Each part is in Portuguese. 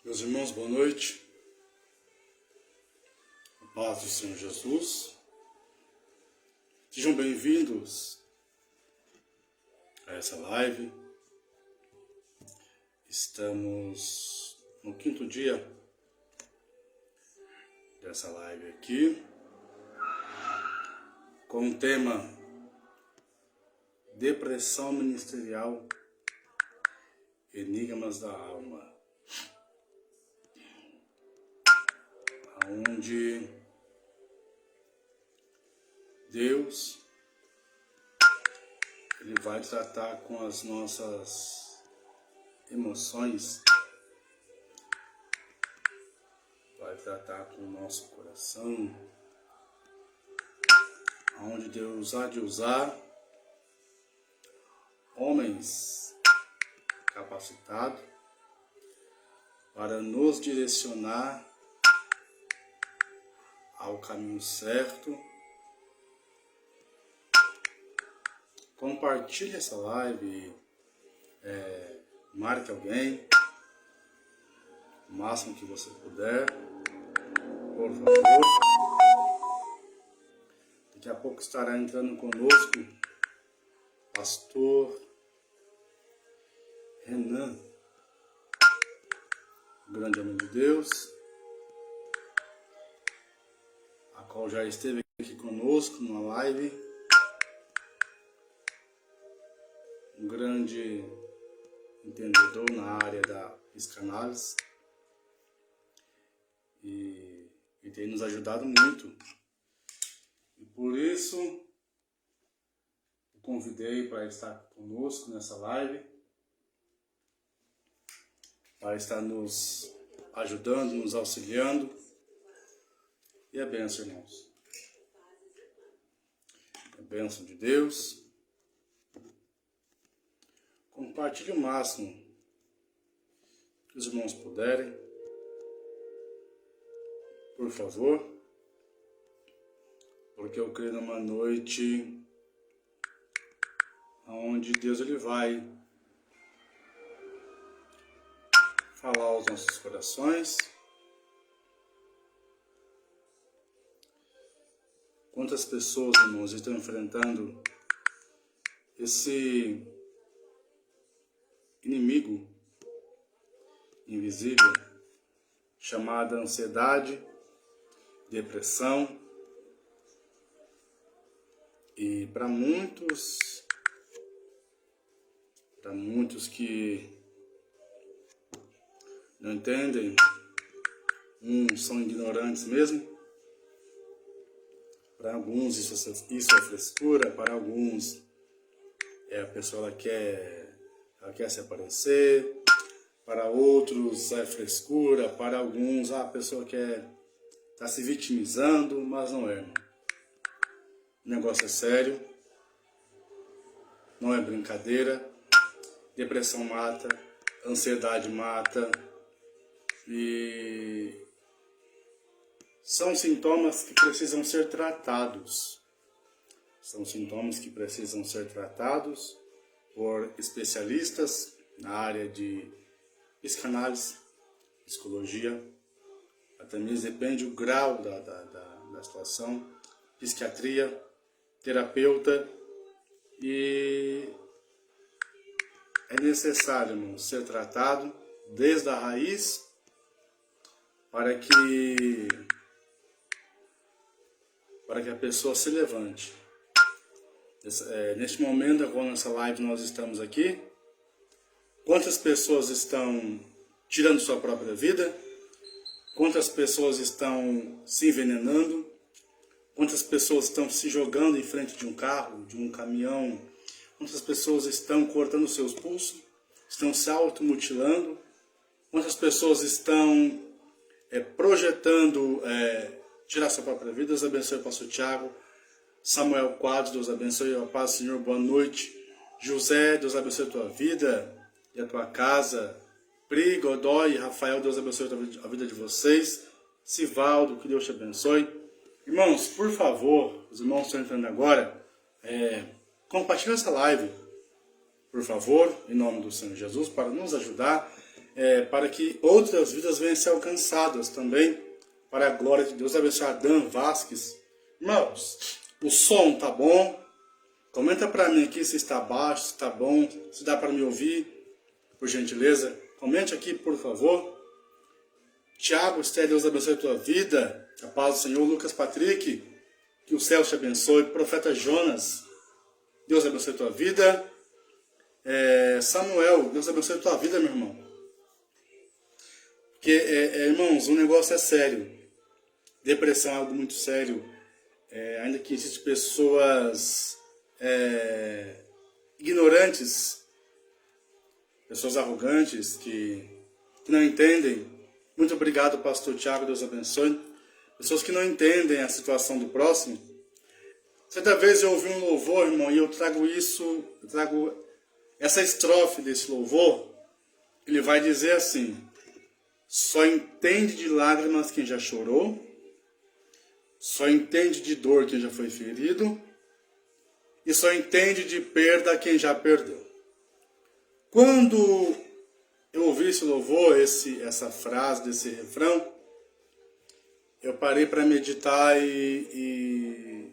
Meus irmãos, boa noite. A paz do Senhor Jesus. Sejam bem-vindos a essa live. Estamos no 5º dia dessa live aqui, com o tema Depressão Ministerial, Enigmas da Alma. Onde Deus Ele vai tratar com as nossas emoções, vai tratar com o nosso coração, onde Deus há de usar homens capacitados para nos direcionar ao caminho certo. Compartilhe essa live, marque alguém, o máximo que você puder, por favor. Daqui a pouco estará entrando conosco pastor Renan, grande homem de Deus, a qual já esteve aqui conosco numa live, um grande entendedor na área da psicanálise e tem nos ajudado muito. E por isso o convidei para estar conosco nessa live, para estar nos ajudando, nos auxiliando. E a bênção, irmãos. A bênção de Deus. Compartilhe o máximo que os irmãos puderem, por favor, porque eu creio numa noite onde Deus ele vai falar aos nossos corações. Quantas pessoas, irmãos, estão enfrentando esse inimigo invisível chamado ansiedade, depressão, e para muitos que não entendem, uns são ignorantes mesmo. Para alguns isso é frescura, para alguns a pessoa ela quer se aparecer, para outros é frescura, para alguns a pessoa está se vitimizando, mas não é. O negócio é sério, não é brincadeira. Depressão mata, ansiedade mata, e são sintomas que precisam ser tratados. São sintomas que precisam ser tratados por especialistas na área de psicanálise, psicologia, até mesmo depende do grau da situação, psiquiatria, terapeuta, e é necessário, irmão, ser tratado desde a raiz para que a pessoa se levante. Neste momento, agora nessa live nós estamos aqui, quantas pessoas estão tirando sua própria vida? Quantas pessoas estão se envenenando? Quantas pessoas estão se jogando em frente de um carro, de um caminhão? Quantas pessoas estão cortando seus pulsos? Estão se automutilando? Quantas pessoas estão projetando tirar sua própria vida? Deus abençoe o pastor Tiago, Samuel Quadros, Deus abençoe, a paz do Senhor, boa noite. José, Deus abençoe a tua vida e a tua casa. Pri, Godoy, Rafael, Deus abençoe a vida de vocês. Sivaldo, que Deus te abençoe. Irmãos, por favor, os irmãos estão entrando agora, compartilhe essa live, por favor, em nome do Senhor Jesus, para nos ajudar. para que outras vidas venham a ser alcançadas também, para a glória de Deus. Abençoe Dan Vasques. Irmãos, o som tá bom? Comenta para mim aqui se está baixo, se está bom, se dá para me ouvir, por gentileza. Comente aqui, por favor. Tiago, Deus abençoe a tua vida. A paz do Senhor. Lucas Patrick, que o céu te abençoe. Profeta Jonas, Deus abençoe a tua vida. Samuel, Deus abençoe a tua vida, meu irmão. Porque, irmãos, o negócio é sério. Depressão é algo muito sério. Ainda que existem pessoas ignorantes, pessoas arrogantes que não entendem. Muito obrigado, pastor Tiago, Deus abençoe. Pessoas que não entendem a situação do próximo. Certa vez eu ouvi um louvor, irmão, e eu trago essa estrofe desse louvor. Ele vai dizer assim: só entende de lágrimas quem já chorou, só entende de dor quem já foi ferido, e só entende de perda quem já perdeu. Quando eu ouvi esse louvor, essa frase desse refrão, eu parei para meditar e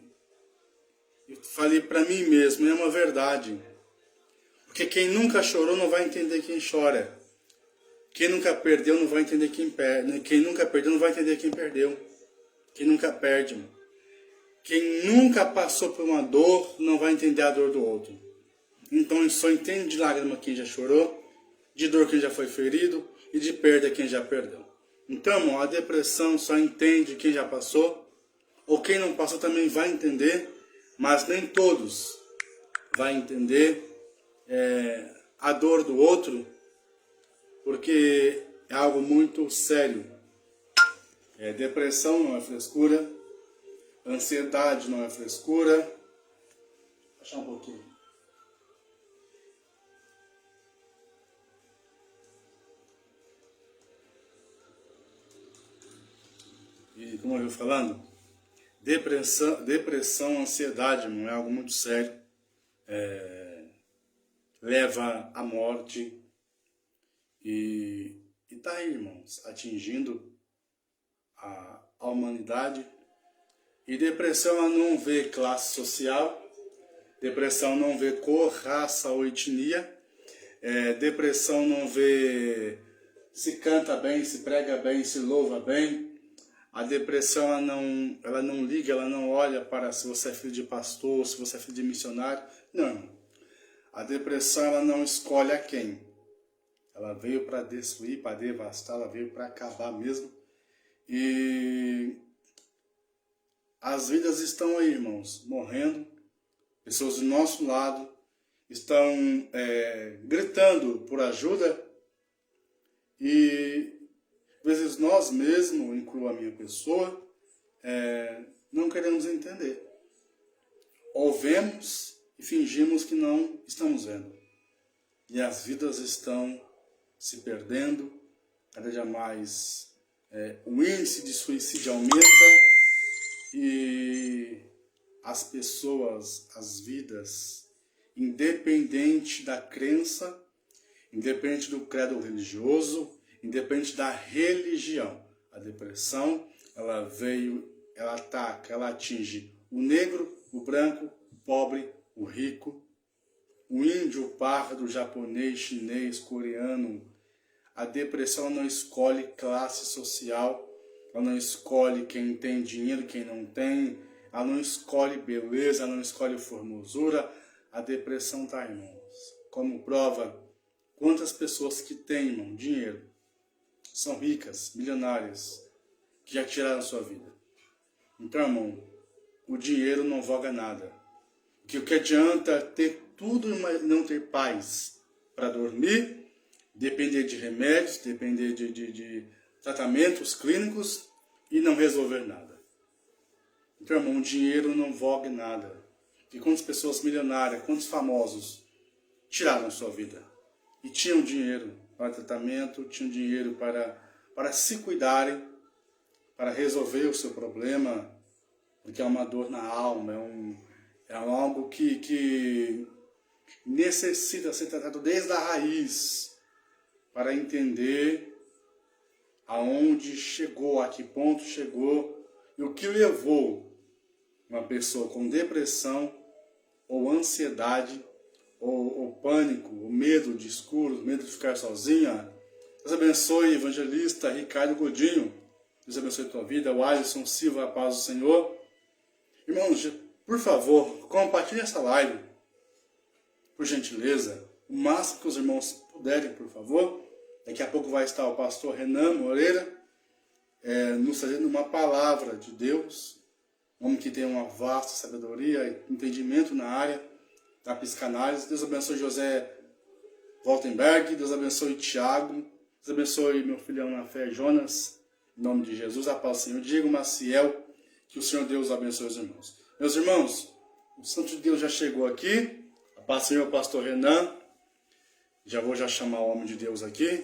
falei para mim mesmo, é uma verdade. Porque quem nunca chorou não vai entender quem chora. Quem nunca perdeu não vai entender quem perde. Quem nunca perdeu não vai entender quem perdeu. Quem nunca perde. Quem nunca passou por uma dor não vai entender a dor do outro. Então só entende de lágrima quem já chorou, de dor quem já foi ferido e de perda quem já perdeu. Então, irmão, a depressão só entende quem já passou, ou quem não passou também vai entender, mas nem todos vai entender a dor do outro, porque é algo muito sério. Depressão não é frescura, ansiedade não é frescura. Vou baixar um pouquinho. E como eu estou falando, depressão, ansiedade, não é algo muito sério. Leva à morte. E tá aí, irmãos, atingindo a humanidade. E depressão, ela não vê classe social. Depressão não vê cor, raça ou etnia. Depressão não vê se canta bem, se prega bem, se louva bem. A depressão, ela não liga, ela não olha para se você é filho de pastor, se você é filho de missionário. Não. A depressão, ela não escolhe a quem. Ela veio para destruir, para devastar, ela veio para acabar mesmo. E as vidas estão aí, irmãos, morrendo. Pessoas do nosso lado estão gritando por ajuda. E às vezes nós mesmos, incluo a minha pessoa, não queremos entender. Ou vemos e fingimos que não estamos vendo. E as vidas estão se perdendo, cada dia mais o índice de suicídio aumenta e as pessoas, as vidas, independente da crença, independente do credo religioso, independente da religião, a depressão, ela ataca, ela atinge o negro, o branco, o pobre, o rico, o índio, o pardo, o japonês, chinês, coreano. A depressão não escolhe classe social, ela não escolhe quem tem dinheiro, quem não tem, ela não escolhe beleza, ela não escolhe formosura. A depressão está, irmãos. Como prova, quantas pessoas que têm, irmão, dinheiro, são ricas, milionárias, que já tiraram a sua vida. Então, irmão, o dinheiro não voga nada. O que adianta ter tudo e não ter paz para dormir, depender de remédios, depender de tratamentos clínicos e não resolver nada. Então, irmão, o dinheiro não voga nada. E quantas pessoas milionárias, quantos famosos tiraram sua vida? E tinham dinheiro para tratamento, tinham dinheiro para se cuidarem, para resolver o seu problema, porque é uma dor na alma, é algo que necessita ser tratado desde a raiz, para entender aonde chegou, a que ponto chegou e o que levou uma pessoa com depressão ou ansiedade ou pânico, ou medo de escuro, medo de ficar sozinha. Deus abençoe, evangelista Ricardo Godinho. Deus abençoe a tua vida. O Alisson Silva, a paz do Senhor. Irmãos, por favor, compartilhe essa live, por gentileza, o máximo que os irmãos puderem, por favor. Daqui a pouco vai estar o pastor Renan Moreira, nos trazendo uma palavra de Deus, um homem que tem uma vasta sabedoria e entendimento na área da psicanálise. Deus abençoe José Waltenberg, Deus abençoe Tiago, Deus abençoe meu filhão na fé, Jonas, em nome de Jesus, a paz do Senhor. Diego Maciel, que o Senhor Deus abençoe os irmãos. Meus irmãos, o Santo de Deus já chegou aqui, a paz do Senhor, pastor Renan, já vou chamar o homem de Deus aqui.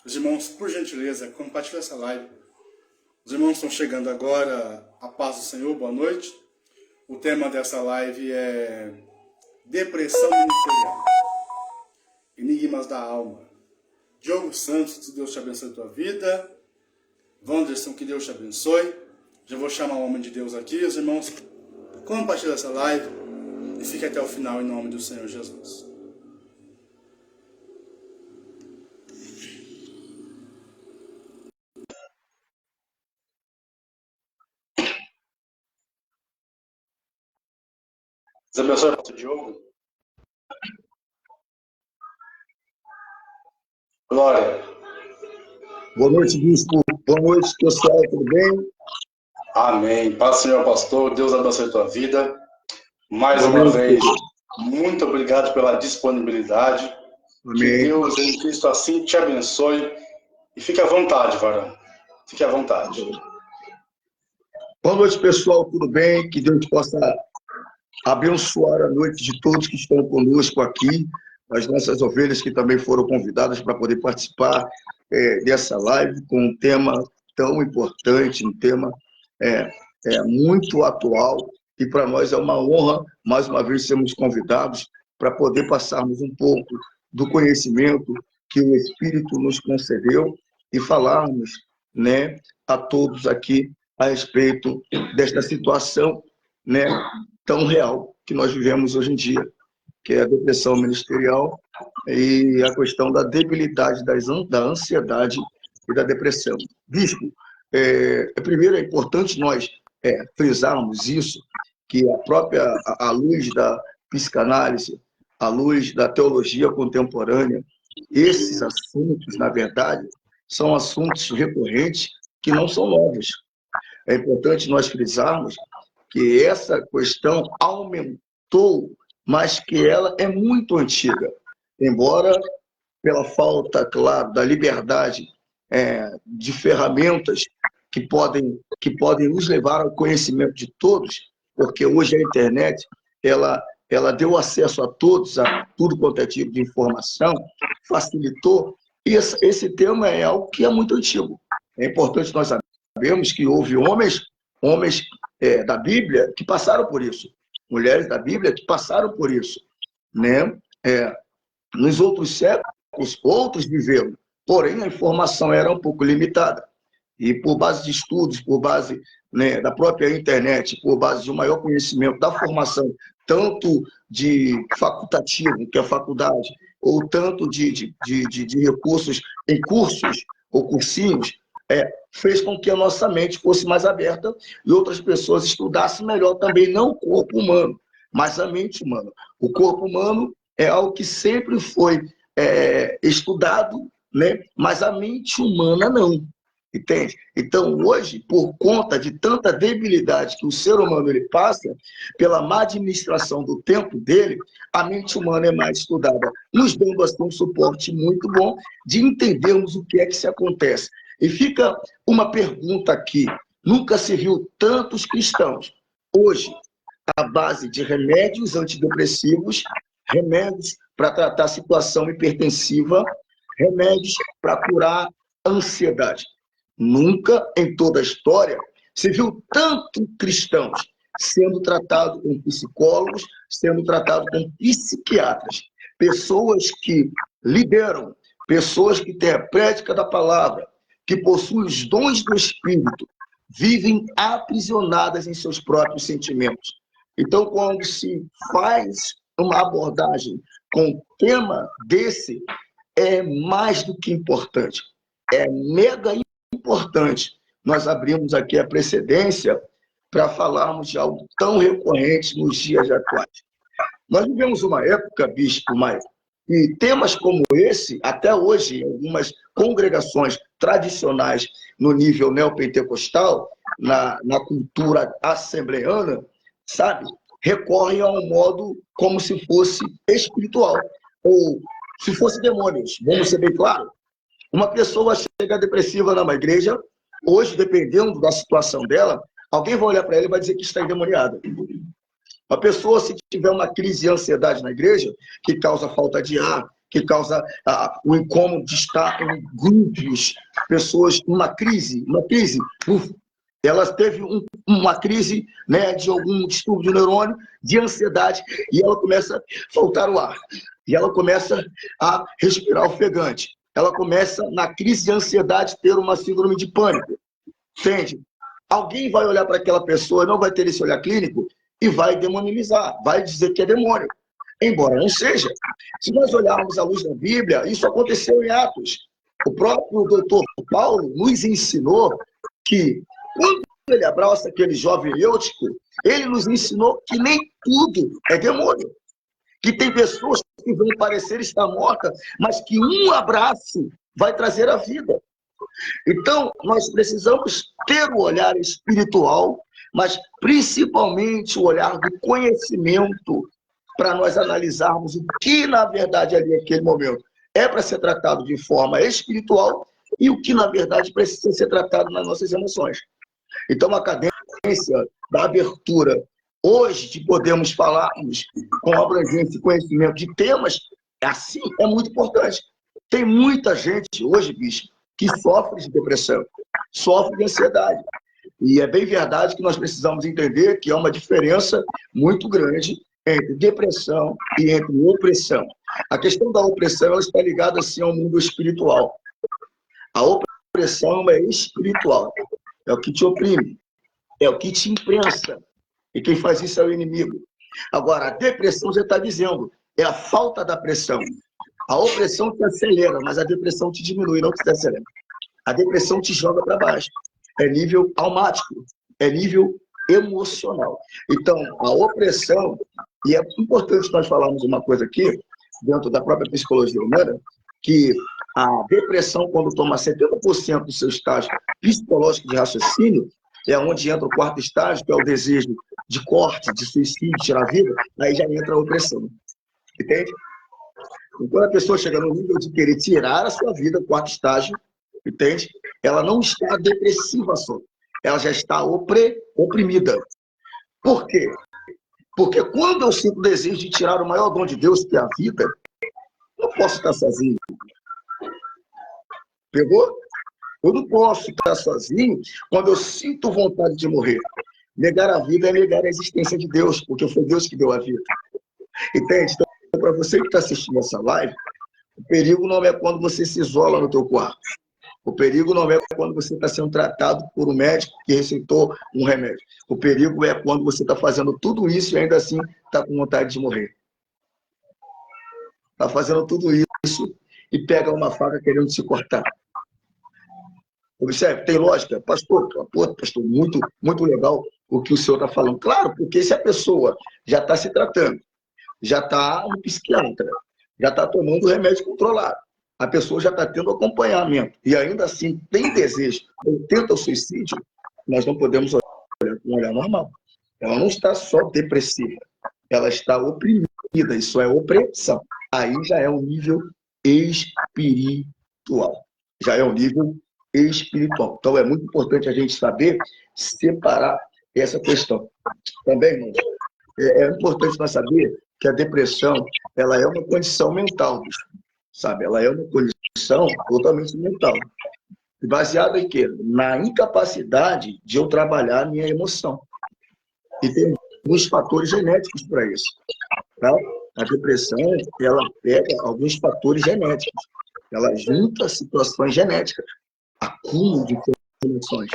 Os irmãos, por gentileza, compartilhem essa live. Os irmãos estão chegando agora, a paz do Senhor, boa noite. O tema dessa live é depressão ministerial, enigmas da alma. Diogo Santos, que Deus te abençoe a tua vida. Wanderson, que Deus te abençoe. Já vou chamar o homem de Deus aqui. Os irmãos, compartilhem essa live e fique até o final em nome do Senhor Jesus. Deus abençoe, pastor Diogo. Glória. Boa noite, bispo. Boa noite, pessoal. Tudo bem? Amém. Paz, Senhor pastor. Deus abençoe a tua vida. Mais uma vez, muito obrigado pela disponibilidade. Amém. Que Deus em Cristo assim te abençoe. E fique à vontade, varão. Fique à vontade. Boa noite, pessoal. Tudo bem? Que Deus possa abençoar a noite de todos que estão conosco aqui, as nossas ovelhas que também foram convidadas para poder participar dessa live com um tema tão importante, um tema muito atual, e para nós é uma honra, mais uma vez, sermos convidados para poder passarmos um pouco do conhecimento que o Espírito nos concedeu e falarmos, né, a todos aqui a respeito desta situação, né, tão real que nós vivemos hoje em dia, que é a depressão ministerial e a questão da debilidade, da ansiedade e da depressão. Bispo, primeiro é importante nós frisarmos isso, que à luz da psicanálise, à luz da teologia contemporânea, esses assuntos, na verdade, são assuntos recorrentes que não são novos. É importante nós frisarmos que essa questão aumentou, mas que ela é muito antiga. Embora, pela falta, claro, da liberdade de ferramentas que podem nos levar ao conhecimento de todos, porque hoje a internet ela deu acesso a todos, a tudo quanto é tipo de informação, facilitou, e esse tema é algo que é muito antigo. É importante nós sabermos que houve homens da Bíblia que passaram por isso, mulheres da Bíblia que passaram por isso, né? Nos outros séculos, outros viveram, porém a informação era um pouco limitada. E por base de estudos, por base, né, da própria internet, por base de um maior conhecimento da formação, tanto de facultativo, que é a faculdade, ou tanto de recursos em cursos ou cursinhos, fez com que a nossa mente fosse mais aberta e outras pessoas estudassem melhor também, não o corpo humano, mas a mente humana. O corpo humano é algo que sempre foi estudado, né? Mas a mente humana não. Entende? Então, hoje, por conta de tanta debilidade que o ser humano ele passa, pela má administração do tempo dele, a mente humana é mais estudada, nos dando assim um suporte muito bom de entendermos o que é que se acontece. E fica uma pergunta aqui: nunca se viu tantos cristãos hoje à base de remédios antidepressivos, remédios para tratar a situação hipertensiva, remédios para curar a ansiedade. Nunca em toda a história se viu tanto cristãos sendo tratados com psicólogos, sendo tratados com psiquiatras, pessoas que lideram, pessoas que têm a prática da palavra, que possuem os dons do Espírito, vivem aprisionadas em seus próprios sentimentos. Então, quando se faz uma abordagem com um tema desse, é mais do que importante, é mega importante. Nós abrimos aqui a precedência para falarmos de algo tão recorrente nos dias atuais. Nós vivemos uma época, Bispo Maio, e temas como esse, até hoje, em algumas congregações tradicionais no nível neopentecostal, na cultura assembleana, sabe, recorrem a um modo como se fosse espiritual, ou se fosse demônios. Vamos ser bem claros? Uma pessoa chega depressiva numa igreja, hoje, dependendo da situação dela, alguém vai olhar para ela e vai dizer que está endemoniada. A pessoa, se tiver uma crise de ansiedade na igreja, que causa falta de ar, que causa o incômodo de estar em grupos, pessoas, uma crise, ela teve uma crise, né, de algum distúrbio de neurônio, de ansiedade, e ela começa a faltar o ar, e ela começa a respirar ofegante, ela começa, na crise de ansiedade, ter uma síndrome de pânico, entende? Alguém vai olhar para aquela pessoa, não vai ter esse olhar clínico, e vai demonizar, vai dizer que é demônio, embora não seja. Se nós olharmos à luz da Bíblia, isso aconteceu em Atos. O próprio doutor Paulo nos ensinou que, quando ele abraça aquele jovem Eutico, ele nos ensinou que nem tudo é demônio, que tem pessoas que vão parecer estar mortas, mas que um abraço vai trazer a vida. Então, nós precisamos ter o olhar espiritual, mas principalmente o olhar do conhecimento, para nós analisarmos o que, na verdade, ali naquele momento é para ser tratado de forma espiritual e o que, na verdade, precisa ser tratado nas nossas emoções. Então, a cadência da abertura hoje, de podermos falarmos com abrangência e conhecimento de temas, assim, é muito importante. Tem muita gente hoje, bicho, que sofre de depressão, sofre de ansiedade. E é bem verdade que nós precisamos entender que há uma diferença muito grande entre depressão e entre opressão. A questão da opressão, ela está ligada assim ao mundo espiritual. A opressão é espiritual, é o que te oprime, é o que te imprensa, e quem faz isso é o inimigo. Agora, a depressão, já está dizendo, é a falta da pressão. A opressão te acelera, mas a depressão te diminui, não te acelera. A depressão te joga para baixo. É nível almático, é nível emocional. Então, a opressão, e é importante nós falarmos uma coisa aqui, dentro da própria psicologia humana, que a depressão, quando toma 70% do seu estágio psicológico de raciocínio, é onde entra o quarto estágio, que é o desejo de corte, de suicídio, de tirar a vida, aí já entra a opressão. Entende? Quando a pessoa chega no nível de querer tirar a sua vida, quarto estágio, entende? Ela não está depressiva só, ela já está oprimida. Por quê? Porque quando eu sinto o desejo de tirar o maior dom de Deus, que é a vida, eu não posso estar sozinho. Pegou? Eu não posso estar sozinho quando eu sinto vontade de morrer. Negar a vida é negar a existência de Deus, porque foi Deus que deu a vida. Entende? Então, para você que está assistindo essa live, o perigo não é quando você se isola no teu quarto. O perigo não é quando você está sendo tratado por um médico que receitou um remédio. O perigo é quando você está fazendo tudo isso e ainda assim está com vontade de morrer. Está fazendo tudo isso e pega uma faca querendo se cortar. Observe, tem lógica? Pastor, muito, muito legal o que o senhor está falando. Claro, porque se a pessoa já está se tratando, já está no psiquiatra, já está tomando remédio controlado, a pessoa já está tendo acompanhamento e ainda assim tem desejo ou tenta o suicídio, nós não podemos olhar com um olhar normal. Ela não está só depressiva, ela está oprimida, isso é opressão. Aí já é um nível espiritual. Já é um nível espiritual. Então é muito importante a gente saber separar essa questão. Também, irmãos, é importante nós saber que a depressão, ela é uma condição mental, sabe? Ela é uma condição totalmente mental. Baseada em quê? Na incapacidade de eu trabalhar a minha emoção. E tem alguns fatores genéticos para isso. Tá? A depressão, ela pega alguns fatores genéticos. ela junta situações genéticas, acúmulo de informações,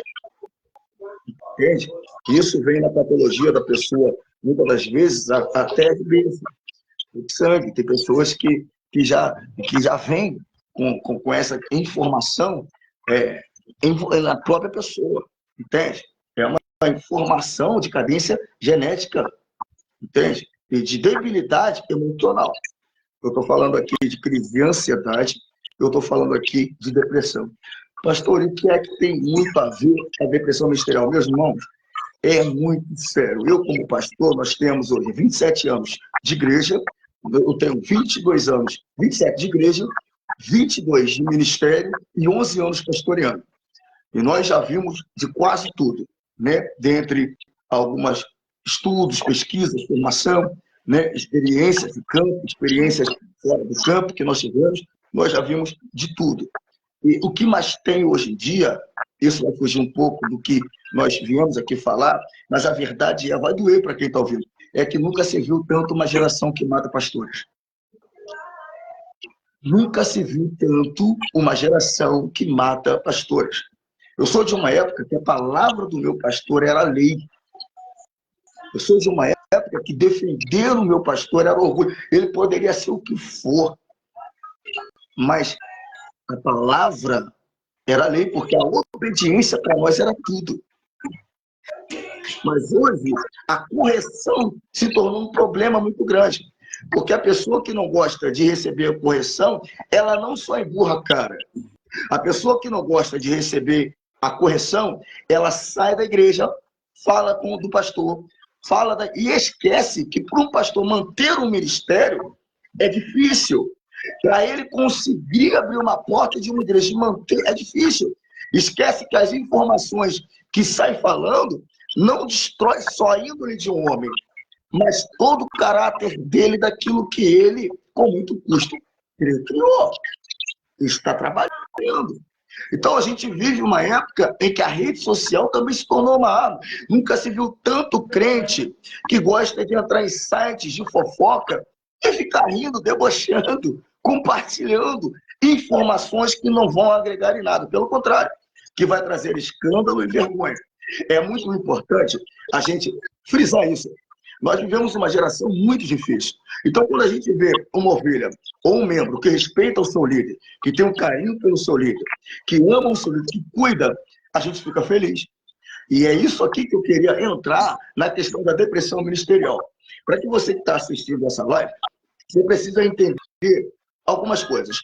entende? Isso vem na patologia da pessoa, muitas das vezes, até de sangue. Tem pessoas que já vêm com essa informação na própria pessoa, entende? É uma informação de cadência genética, entende? E de debilidade emocional. Eu estou falando aqui de crise de ansiedade, eu estou falando aqui de depressão. Pastor, e o que é que tem muito a ver com a depressão ministerial? Meus irmãos, é muito sério. Eu, como pastor, nós temos hoje 27 anos de igreja, eu tenho 22 anos, 27 de igreja, 22 de ministério e 11 anos pastoreando. E nós já vimos de quase tudo, né? Dentre algumas estudos, pesquisas, formação, né? Experiências de campo, experiências fora do campo que nós tivemos, nós já vimos de tudo. E o que mais tem hoje em dia, isso vai fugir um pouco do que nós viemos aqui falar, mas a verdade vai doer para quem está ouvindo, é que nunca se viu tanto uma geração que mata pastores. Nunca se viu tanto uma geração que mata pastores. Eu sou de uma época que a palavra do meu pastor era lei. Eu sou de uma época que defender o meu pastor era orgulho. Ele poderia ser o que for, mas a palavra era lei, porque a obediência para nós era tudo. Mas hoje, a correção se tornou um problema muito grande. Porque a pessoa que não gosta de receber a correção, ela não só emburra a cara. A pessoa que não gosta de receber a correção, ela sai da igreja, fala com o do pastor, e esquece que para um pastor manter um ministério é difícil. Para ele conseguir abrir uma porta de uma igreja e manter, é difícil. Esquece que as informações que sai falando não destrói só a índole de um homem, mas todo o caráter dele, daquilo que ele, com muito custo, criou. Está trabalhando. Então, a gente vive uma época em que a rede social também se tornou uma arma. Nunca se viu tanto crente que gosta de entrar em sites de fofoca e ficar rindo, debochando, compartilhando informações que não vão agregar em nada. Pelo contrário, que vai trazer escândalo e vergonha. É muito importante a gente frisar isso. Nós vivemos uma geração muito difícil. Então, quando a gente vê uma ovelha ou um membro que respeita o seu líder, que tem um carinho pelo seu líder, que ama o seu líder, que cuida, a gente fica feliz. E é isso aqui que eu queria entrar na questão da depressão ministerial. Para que você que está assistindo essa live, você precisa entender algumas coisas.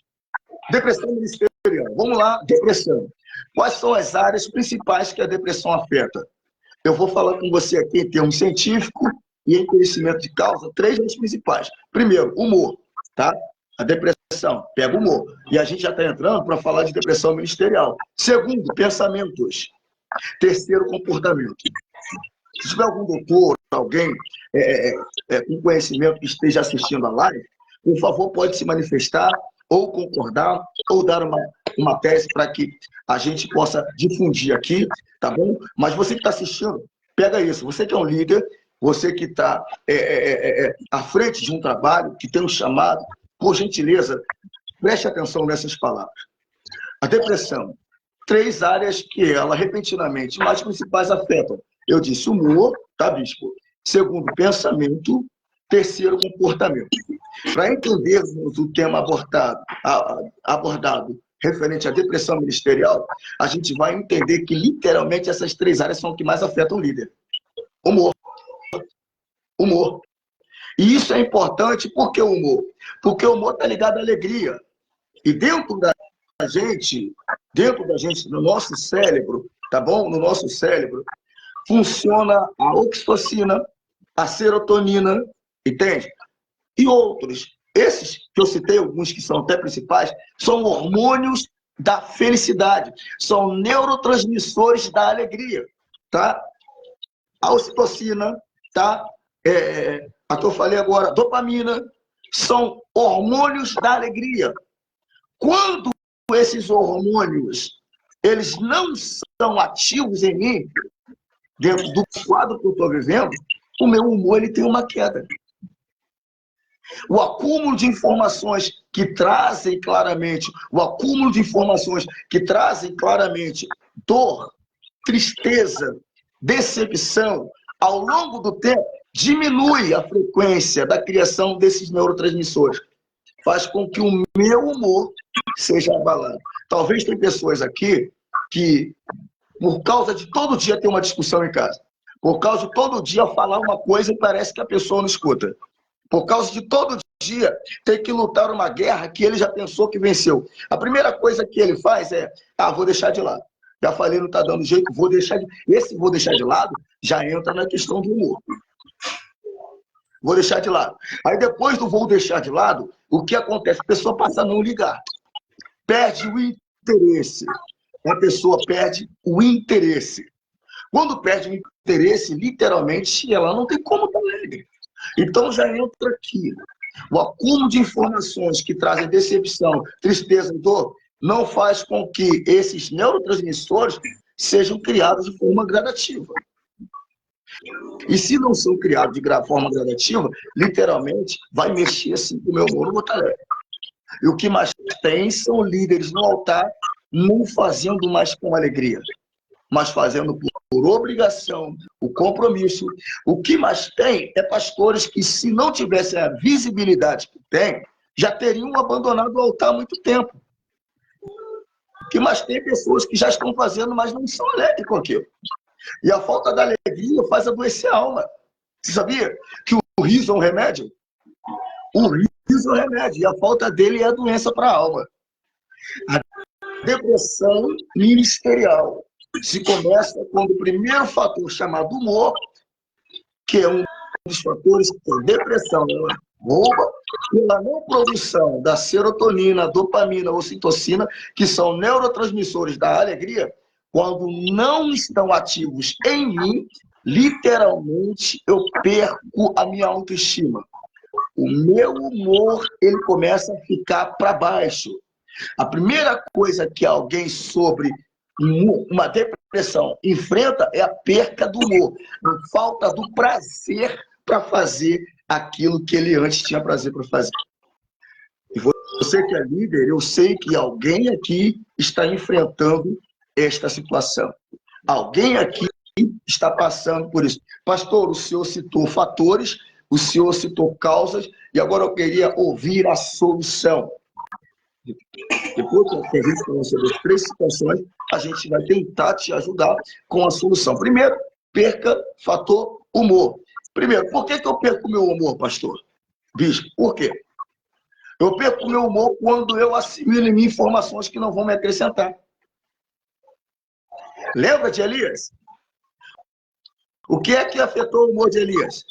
Depressão ministerial. Vamos lá, depressão. Quais são as áreas principais que a depressão afeta? Eu vou falar com você aqui em termos científicos e em conhecimento de causa, 3 áreas principais. Primeiro, humor, tá? A depressão pega o humor. E a gente já está entrando para falar de depressão ministerial. Segundo, pensamentos. Terceiro, comportamento. Se tiver algum doutor, alguém com conhecimento que esteja assistindo a live, por favor, pode se manifestar ou concordar ou dar uma tese para que a gente possa difundir aqui, tá bom? Mas você que está assistindo, pega isso. Você que é um líder, você que está à frente de um trabalho, que tem um chamado, por gentileza, preste atenção nessas palavras. A depressão, 3 áreas que ela, repentinamente, mais principais afetam. Eu disse humor, tá, bispo? Segundo, pensamento. Terceiro, comportamento. Para entendermos o tema abordado referente à depressão ministerial, a gente vai entender que, literalmente, essas 3 áreas são as que mais afetam o líder. Humor. Humor. E isso é importante, por que o humor? Porque o humor está ligado à alegria. E dentro da gente, no nosso cérebro, tá bom? No nosso cérebro, funciona a oxitocina, a serotonina, entende? E outros. Esses que eu citei, alguns que são até principais, são hormônios da felicidade, são neurotransmissores da alegria, tá? A ocitocina, tá? A que eu falei agora, dopamina, são hormônios da alegria. Quando esses hormônios eles não são ativos em mim, dentro do quadro que eu estou vivendo, o meu humor ele tem uma queda. O acúmulo de informações que trazem claramente, o acúmulo de informações que trazem claramente dor, tristeza, decepção, ao longo do tempo, diminui a frequência da criação desses neurotransmissores. Faz com que o meu humor seja abalado. Talvez tem pessoas aqui que, por causa de todo dia ter uma discussão em casa, por causa de todo dia falar uma coisa e parece que a pessoa não escuta, por causa de todo dia ter que lutar uma guerra que ele já pensou que venceu. A primeira coisa que ele faz é, vou deixar de lado. Já falei, não está dando jeito, vou deixar de... Esse vou deixar de lado já entra na questão do humor. Vou deixar de lado. Aí depois do vou deixar de lado, o que acontece? A pessoa passa a não ligar. Perde o interesse. A pessoa perde o interesse. Quando perde o interesse, literalmente, ela não tem como estar alegre. Então já entra aqui. O acúmulo de informações que trazem decepção, tristeza e dor não faz com que esses neurotransmissores sejam criados de forma gradativa. E se não são criados de forma gradativa, literalmente vai mexer assim com o meu humor, no botar leve. E o que mais tem são líderes no altar não fazendo mais com alegria, mas fazendo por obrigação, o compromisso. O que mais tem é pastores que, se não tivessem a visibilidade que tem, já teriam abandonado o altar há muito tempo. O que mais tem é pessoas que já estão fazendo, mas não são alegres com aquilo. E a falta da alegria faz adoecer a alma. Você sabia que o riso é um remédio? O riso é um remédio, e a falta dele é a doença para a alma. A depressão ministerial se começa quando o primeiro fator chamado humor, que é um dos fatores que a depressão rouba, pela não produção da serotonina, dopamina, ocitocina, que são neurotransmissores da alegria, quando não estão ativos em mim, literalmente eu perco a minha autoestima. O meu humor, ele começa a ficar para baixo. A primeira coisa que alguém sobre uma depressão enfrenta é a perca do humor, a falta do prazer para fazer aquilo que ele antes tinha prazer para fazer. E você que é líder, eu sei que alguém aqui está enfrentando esta situação. Alguém aqui está passando por isso. Pastor, o senhor citou fatores, o senhor citou causas, e agora eu queria ouvir a solução. Depois que a gente conhecer as 3 situações, a gente vai tentar te ajudar com a solução. Primeiro, perca fator humor. Primeiro, por que eu perco o meu humor, pastor? Bispo, por quê? Eu perco o meu humor quando eu assimilo em mim informações que não vão me acrescentar. Lembra de Elias? O que é que afetou o humor de Elias?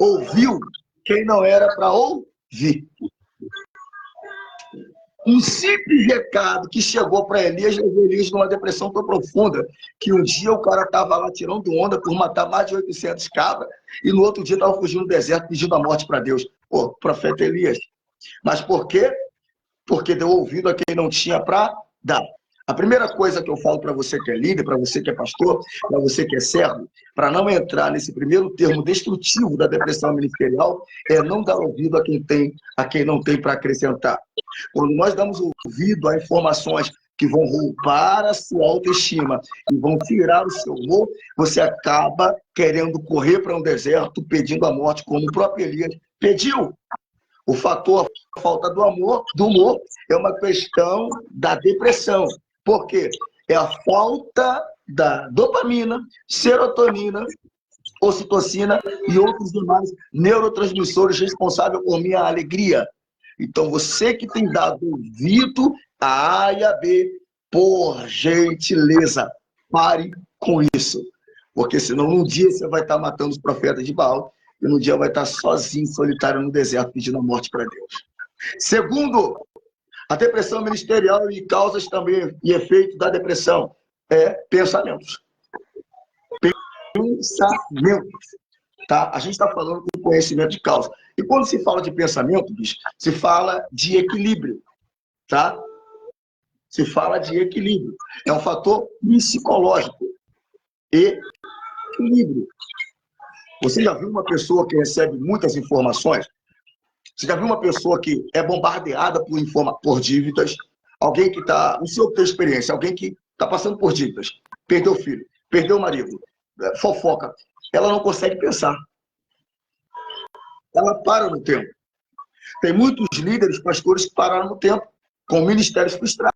Ouviu quem não era para ouvir. Um simples recado que chegou para Elias levou Elias numa depressão tão profunda que um dia o cara estava lá tirando onda por matar mais de 800 cabras e no outro dia estava fugindo do deserto pedindo a morte para Deus. Pô, profeta Elias. Mas por quê? Porque deu ouvido a quem não tinha para dar. A primeira coisa que eu falo para você que é líder, para você que é pastor, para você que é servo, para não entrar nesse primeiro termo destrutivo da depressão ministerial, é não dar ouvido a quem não tem para acrescentar. Quando nós damos ouvido a informações que vão roubar a sua autoestima e vão tirar o seu humor, você acaba querendo correr para um deserto, pedindo a morte, como o próprio Elias pediu. O fator falta do humor, é uma questão da depressão. Por quê? É a falta da dopamina, serotonina, ocitocina e outros demais neurotransmissores responsáveis por minha alegria. Então, você que tem dado ouvido a A e a B, por gentileza, pare com isso. Porque senão, num dia você vai estar matando os profetas de Baal e no dia vai estar sozinho, solitário no deserto, pedindo a morte para Deus. Segundo, a depressão ministerial e causas também e efeitos da depressão é pensamentos. Pensamentos. Tá? A gente está falando com conhecimento de causa. E quando se fala de pensamento, bicho, se fala de equilíbrio. Tá? Se fala de equilíbrio. É um fator psicológico. Equilíbrio. Você já viu uma pessoa que recebe muitas informações? Você já viu uma pessoa que é bombardeada por dívidas? Alguém que está... O senhor tem experiência, alguém que está passando por dívidas, perdeu o filho, perdeu o marido, fofoca. Ela não consegue pensar. Ela para no tempo. Tem muitos líderes, pastores que pararam no tempo, com ministérios frustrados.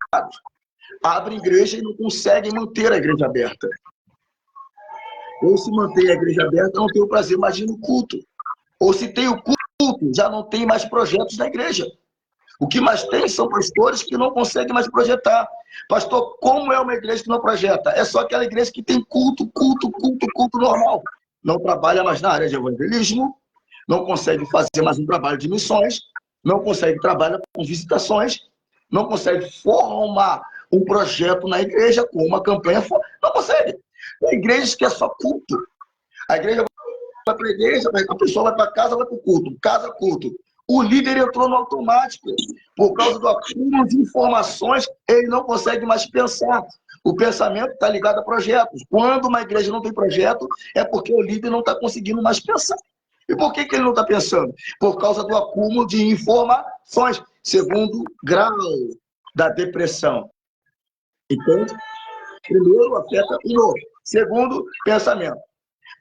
Abrem igreja e não conseguem manter a igreja aberta. Ou se mantém a igreja aberta, não tem o prazer mais de ir no culto. Ou se tem o culto, já não tem mais projetos na igreja. O que mais tem são pastores que não conseguem mais projetar. Pastor, como é uma igreja que não projeta? É só aquela igreja que tem culto normal. Não trabalha mais na área de evangelismo, não consegue fazer mais um trabalho de missões, não consegue trabalhar com visitações, não consegue formar um projeto na igreja com uma campanha. Não consegue. Tem igrejas que é só culto. A igreja vai para a igreja, a pessoa vai para casa, vai para o culto. Casa, culto. O líder entrou no automático. Por causa do acúmulo de informações, ele não consegue mais pensar. O pensamento está ligado a projetos. Quando uma igreja não tem projeto, é porque o líder não está conseguindo mais pensar. E por que ele não está pensando? Por causa do acúmulo de informações. Segundo grau da depressão. Entende? Primeiro, afeta o novo. Segundo, pensamento.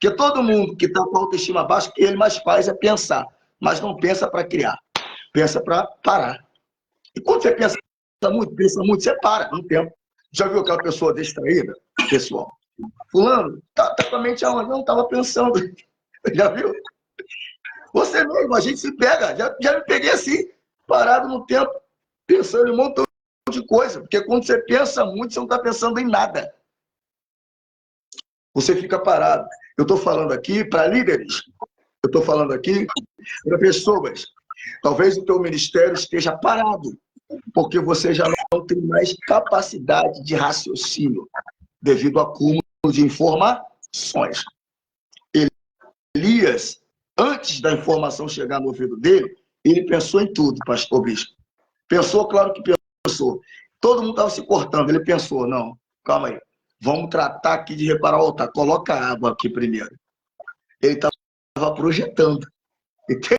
Porque todo mundo que está com a autoestima baixa, o que ele mais faz é pensar. Mas não pensa para criar. Pensa para parar. E quando você pensa muito, você para um tempo. Já viu aquela pessoa distraída, pessoal? Fulano, tá com a mente aonde? Não, estava pensando. Já viu? Você mesmo, a gente se pega. Já me peguei assim, parado no tempo, pensando em um montão de coisa. Porque quando você pensa muito, você não está pensando em nada. Você fica parado. Eu estou falando aqui para líderes. Eu estou falando aqui para pessoas. Talvez o teu ministério esteja parado, porque você já não tem mais capacidade de raciocínio, devido ao acúmulo de informações. Elias, antes da informação chegar no ouvido dele, ele pensou em tudo, pastor Bispo. Pensou, claro que pensou. Todo mundo estava se cortando, ele pensou, não, calma aí, vamos tratar aqui de reparar o altar, coloca a água aqui primeiro. Ele estava projetando, entende?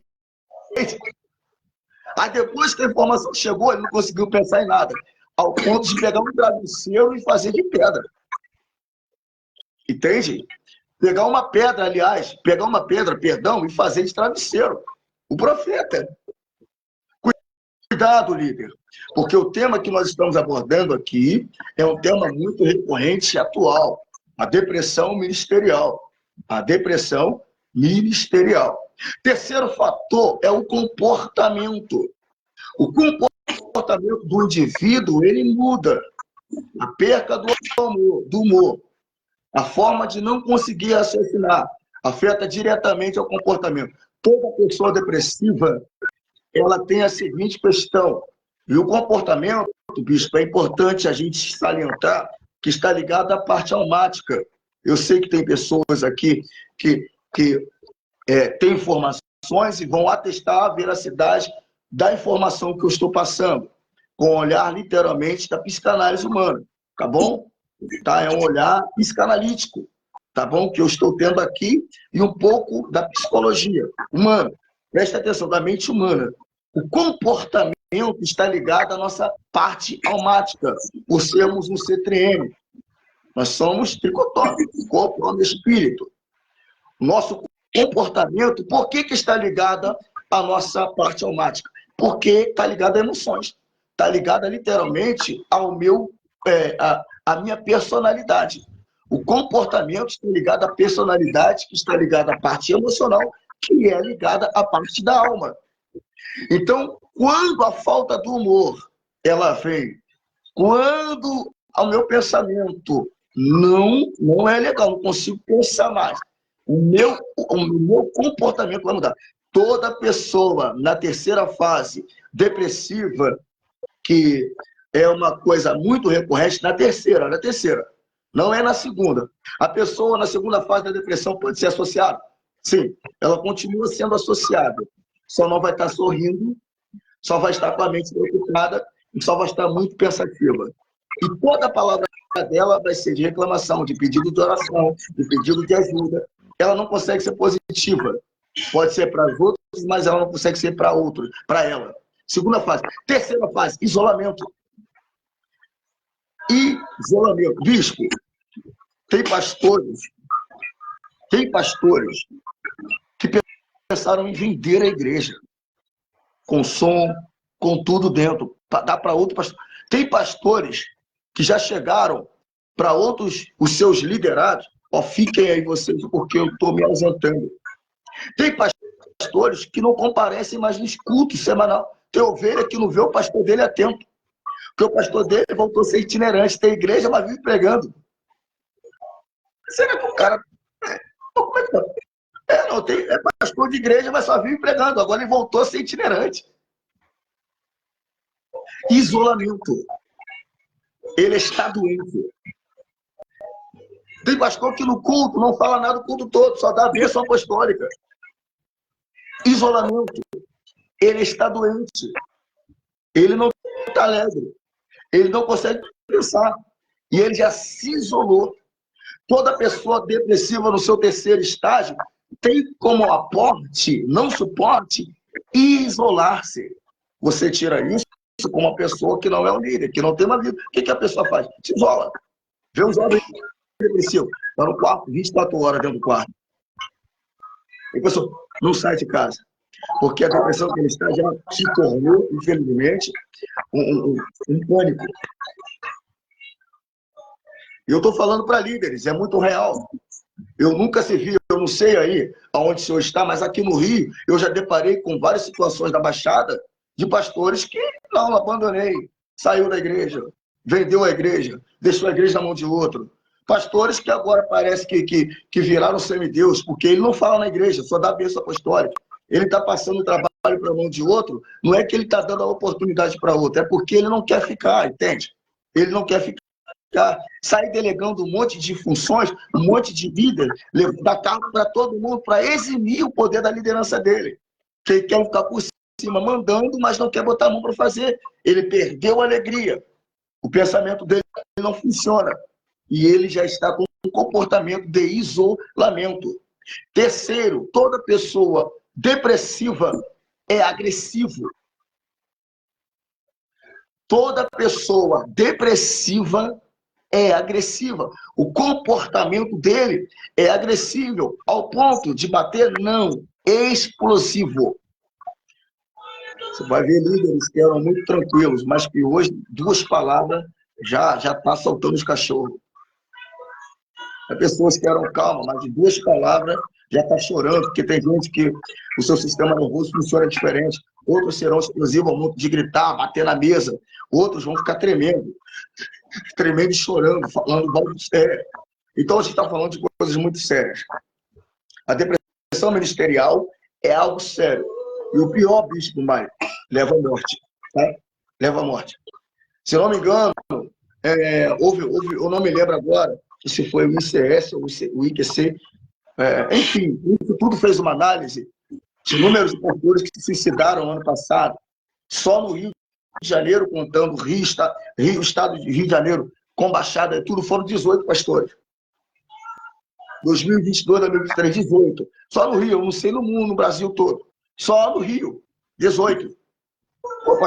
Aí depois que a informação chegou, ele não conseguiu pensar em nada, ao ponto de pegar um travesseiro e fazer de pedra. Entende? Pegar uma pedra, perdão, e fazer de travesseiro. O profeta. Cuidado, líder, porque o tema que nós estamos abordando aqui é um tema muito recorrente e atual, a depressão ministerial. A depressão ministerial. Terceiro fator é o comportamento. O comportamento do indivíduo, ele muda. A perca do humor, a forma de não conseguir raciocinar, afeta diretamente ao comportamento. Toda pessoa depressiva, ela tem a seguinte questão, e o comportamento, bispo, é importante a gente salientar, que está ligado à parte almática. Eu sei que tem pessoas aqui que têm informações e vão atestar a veracidade da informação que eu estou passando, com o olhar, literalmente, da psicanálise humana, tá bom? Tá? É um olhar psicanalítico, tá bom? Que eu estou tendo aqui, e um pouco da psicologia humana. Presta atenção, da mente humana. O comportamento está ligado à nossa parte almática, por sermos um C3M. Nós somos tricotômicos, corpo, alma e espírito. Nosso comportamento, por que está ligado à nossa parte almática? Porque está ligado a emoções. Está ligado literalmente ao a minha personalidade. O comportamento está ligado à personalidade, que está ligada à parte emocional, que é ligada à parte da alma. Então, quando a falta do humor ela vem, quando o meu pensamento não é legal, não consigo pensar mais, o meu comportamento vai mudar. Toda pessoa na terceira fase depressiva, que é uma coisa muito recorrente, na terceira, não é na segunda. A pessoa na segunda fase da depressão pode ser associada? Sim, ela continua sendo associada, só não vai estar sorrindo, só vai estar com a mente preocupada e só vai estar muito pensativa. E toda a palavra dela vai ser de reclamação, de pedido de oração, de pedido de ajuda. Ela não consegue ser positiva. Pode ser para as outras mas ela não consegue ser para outros, para ela. Segunda fase. Terceira fase, isolamento. Isolamento. Bispo, tem pastores que pensaram em vender a igreja, com som, com tudo dentro, para dar para outro pastor. Tem pastores que já chegaram para outros, os seus liderados, ó, fiquem aí vocês, porque eu estou me ausentando. Tem pastores que não comparecem mais nos cultos semanal. Tem ovelha que não vê o pastor dele a tempo, porque o pastor dele voltou a ser itinerante, tem igreja, mas vive pregando. Será que o cara... Como é que tá? É pastor de igreja, mas só vive pregando. Agora ele voltou a ser itinerante. Isolamento. Ele está doente. Tem pastor que no culto não fala nada do culto todo, só dá a bênção apostólica. Isolamento. Ele está doente. Ele não está alegre. Ele não consegue pensar. E ele já se isolou. Toda pessoa depressiva no seu terceiro estágio tem como aporte, não suporte, isolar-se. Você tira isso com uma pessoa que não é um líder, que não tem uma vida. O que a pessoa faz? Se isola. Vê um jovem depressivo, está no quarto, 24 horas dentro do quarto. E a pessoa não sai de casa. Porque a depressão que ele está já se tornou, infelizmente, um pânico. E eu estou falando para líderes, é muito real. Eu nunca se vi, eu não sei aí aonde o senhor está, mas aqui no Rio eu já deparei com várias situações da Baixada de pastores que não, abandonei, saiu da igreja, vendeu a igreja, deixou a igreja na mão de outro. Pastores que agora parece que viraram semideus, porque ele não fala na igreja, só dá bênção apostólica. Ele está passando o trabalho para a mão de outro, não é que ele está dando a oportunidade para outro, é porque ele não quer ficar, entende? Ele não quer ficar. Sair delegando um monte de funções, um monte de líder, dar cargo para todo mundo, para eximir o poder da liderança dele. Que ele quer ficar por cima mandando, mas não quer botar a mão para fazer. Ele perdeu a alegria. O pensamento dele não funciona. E ele já está com um comportamento de isolamento. Terceiro, toda pessoa depressiva é agressiva. Toda pessoa depressiva é agressiva. O comportamento dele é agressivo, ao ponto de bater, não, explosivo. Você vai ver líderes que eram muito tranquilos, mas que hoje, duas palavras, já está soltando os cachorros. Há pessoas que eram calmas, mas de duas palavras já está chorando, porque tem gente que o seu sistema nervoso funciona diferente. Outros serão explosivos ao ponto de gritar, bater na mesa. Outros vão ficar tremendo e chorando, falando algo sério. Então, a gente está falando de coisas muito sérias. A depressão ministerial é algo sério. E o pior, bispo, Maio, leva à morte. Tá? Leva à morte. Se não me engano, eu não me lembro agora se foi o ICS ou o IQC. Enfim, isso tudo fez uma análise de números de pastores que se suicidaram no ano passado. Só no Rio de Janeiro, contando estado de Rio de Janeiro, com Baixada e tudo, foram 18 pastores. 2022, 2023, 18. Só no Rio, eu não sei no mundo, no Brasil todo. Só no Rio, 18. O